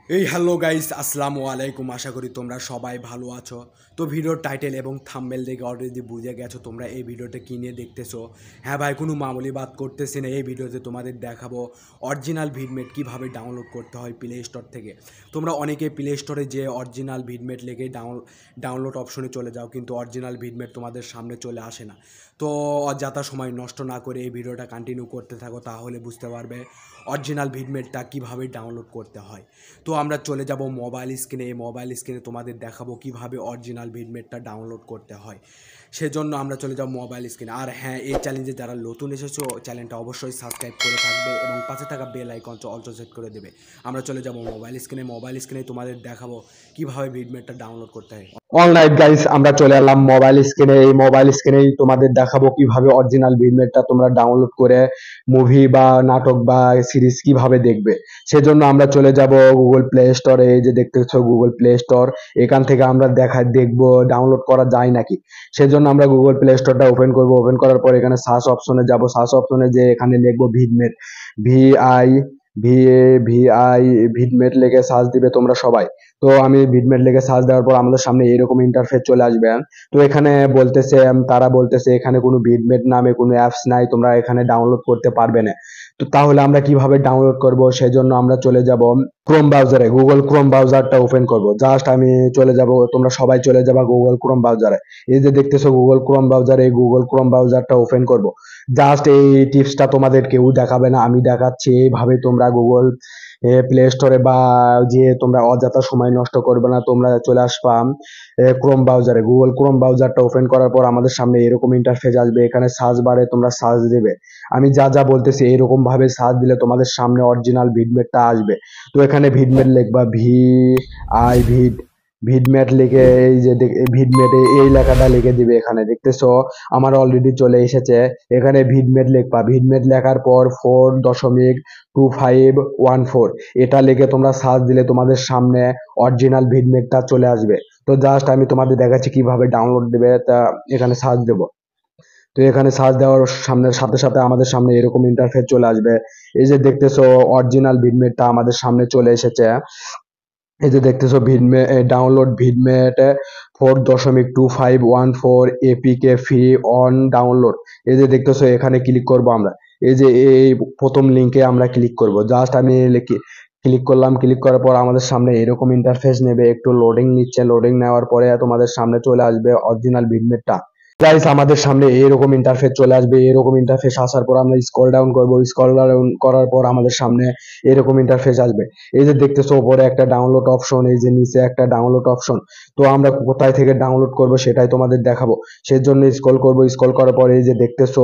এই hello guys, আসসালামু আলাইকুম। আশা করি তোমরা সবাই ভালো আছো। তো ভিডিওর টাইটেল এবং থাম্বনেল দেখে অলরেডি বুঝে গেছো তোমরা এই ভিডিওটা কী নিয়ে দেখতেছো। হ্যাঁ ভাই, কোনো মামুলি বাদ করতেছি না। এই ভিডিওতে তোমাদের দেখাবো অরিজিনাল ভিডমেট কীভাবে ডাউনলোড করতে হয় প্লে স্টোর থেকে। তোমরা অনেকে প্লে স্টোরে যে অরিজিনাল ভিডমেট লেগে ডাউনলোড অপশনে চলে যাও, কিন্তু অরিজিনাল ভিডমেট তোমাদের সামনে চলে আসে না। তো অযথা সময় নষ্ট না করে এই ভিডিওটা কন্টিনিউ করতে থাকো, তাহলে বুঝতে পারবে অরিজিনাল ভিডমেটটা কীভাবে ডাউনলোড করতে হয়। তো আমরা চলে যাব মোবাইল স্ক্রিনে। এই মোবাইল স্ক্রিনে তোমাদের দেখাবো কিভাবে অরিজিনাল ভিডমেটটা ডাউনলোড করতে হয়। সেজন্য আমরা চলে যাব মোবাইল স্ক্রিনে। আর হ্যাঁ, এই চ্যালেঞ্জে যারা নতুন এসেছো চ্যানেলটা অবশ্যই সাবস্ক্রাইব করে থাকবে এবং পাশে থাকা বেল আইকন অলসো সেট করে দেবে। আমরা চলে যাব মোবাইল স্ক্রিনে। মোবাইল স্ক্রিনে তোমাদের দেখাবো কিভাবে ভিডমেটটা ডাউনলোড করতে হয়। অলরাইট গাইস, আমরা চলে এলাম মোবাইল স্ক্রিনে। এই মোবাইল স্ক্রিনেই তোমাদের দেখাবো কিভাবে অরিজিনাল ভিডমেটটা তোমরা ডাউনলোড করে মুভি বা নাটক বা সিরিজ কিভাবে দেখবে। সেজন্য আমরা চলে যাব গুগল প্লে স্টোরে। এই যে দেখতেছো গুগল প্লে স্টোর, এখান থেকে আমরা দেখবো ডাউনলোড করা যায় নাকি। সেজন্য আমরা গুগল প্লে স্টোরটা ওপেন করব। ওপেন করার পর এখানে সার্চ অপশনে যাব। সার্চ অপশনে যে এখানে লিখবো ভিডমেট, ভিআই ভিআই ভিডমেট লিখে সার্চ দিবে তোমরা সবাই। তো আমি ভিডমেট লিখে সার্চ দেওয়ার পর আমাদের সামনে এরকম ইন্টারফেস চলে আসবে। তো এখানে বলতেছে, তারা বলতেছে এখানে কোনো ভিডমেট নামে কোনো অ্যাপস নাই, তোমরা এখানে ডাউনলোড করতে পারবে না। তো তাহলে আমরা কিভাবে ডাউনলোড করব? সেজন্য আমরা চলে যাব ক্রোম ব্রাউজারে। গুগল ক্রোম ব্রাউজারটা ওপেন করব। জাস্ট আমি চলে যাব, তোমরা সবাই চলে যাবা গুগল ক্রোম ব্রাউজারে। এই যে দেখতেছো গুগল ক্রোম ব্রাউজারে, এই গুগল ক্রোম ব্রাউজারটা ওপেন করব। জাস্ট এই টিপসটা তোমাদের কেউ দেখাবে না, আমি দেখাচ্ছি। এইভাবে তোমরা গুগল প্লে স্টোরে বা যে তোমরা অযথা সময় নষ্ট করবে না, তোমরা চলে আসবা ক্রোম ব্রাউজারে। গুগল ক্রোম ব্রাউজারটা ওপেন করার পর আমাদের সামনে এরকম ইন্টারফেস আসবে। এখানে সার্চ বারে তোমরা সার্চ দেবে। আমি যা যা বলতেছি এরকম ভাবে সার্চ দিলে তোমাদের সামনে অরিজিনাল ভিডমেটটা আসবে। তো এখানে ভিডমেট লিখবা, আই ভিডমেট লিখে এই যে ভিডমেট এই লেখাটা লিখে দিবে। এখানে দেখতেছো আমার অলরেডি চলে এসেছে। এখানে ভিডমেট লিখবা। ভিডমেট লেখার পর 4.2514 এটা লিখে তোমরা সার্চ দিলে তোমাদের সামনে অরিজিনাল ভিডমেটটা চলে আসবে। তো জাস্ট আমি তোমাদের দেখাচ্ছি কিভাবে ডাউনলোড দেবে। তা এখানে সার্চ দেবো। তো এখানে সার্চ দেওয়ার সাথে সাথে আমাদের সামনে এরকম ইন্টারফেস চলে আসবে। এই যে দেখতেছো অরিজিনাল ভিডমেটটা আমাদের সামনে চলে এসেছে। এই যে দেখতেছো Vidmate download Vidmate 4.2514 APK free on download. এই যে দেখতেছো এখানে ক্লিক করব আমরা। এই যে এই প্রথম লিঙ্কে আমরা ক্লিক করব। জাস্ট আমি ক্লিক করলাম। ক্লিক করার পর আমাদের সামনে এরকম ইন্টারফেস নেবে। একটু লোডিং নিচ্ছে। লোডিং নেওয়ার পরে তোমাদের সামনে চলে আসবে অরিজিনাল ভিডমেটটা। গাইস, আমাদের সামনে এরকম ইন্টারফেস চলে আসবে। এরকম ইন্টারফেস আসার পর আমরা স্ক্রল ডাউন করব। স্ক্রল ডাউন করার পর আমাদের সামনে এরকম ইন্টারফেস আসবে। এই যে দেখতেছো উপরে একটা ডাউনলোড অপশন, এই যে নিচে একটা ডাউনলোড অপশন। তো আমরা কোথায় থেকে ডাউনলোড করব সেটাই তোমাদের দেখাবো। সেজন্য স্ক্রল করব। স্ক্রল করার পরে এই যে দেখতেছো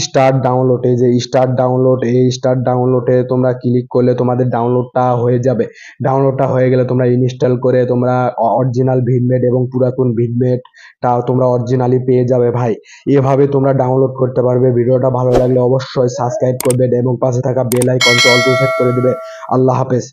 স্টার্ট ডাউনলোড, এই যে স্টার্ট ডাউনলোড, এই স্টার্ট ডাউনলোডে তোমরা ক্লিক করলে তোমাদের ডাউনলোডটা হয়ে যাবে। ডাউনলোডটা হয়ে গেলে তোমরা ইনস্টল করে তোমরা অরিজিনাল ভিডমেট এবং পুরাতন ভিডমেটটা তোমরা অরিজিনালি পেয়ে যাবে ভাই। এভাবে তোমরা ডাউনলোড করতে পারবে। ভিডিওটা ভালো লাগলে অবশ্যই সাবস্ক্রাইব করবে এবং পাশে থাকা bell icon all to set করে দিবে। আল্লাহ হাফেজ।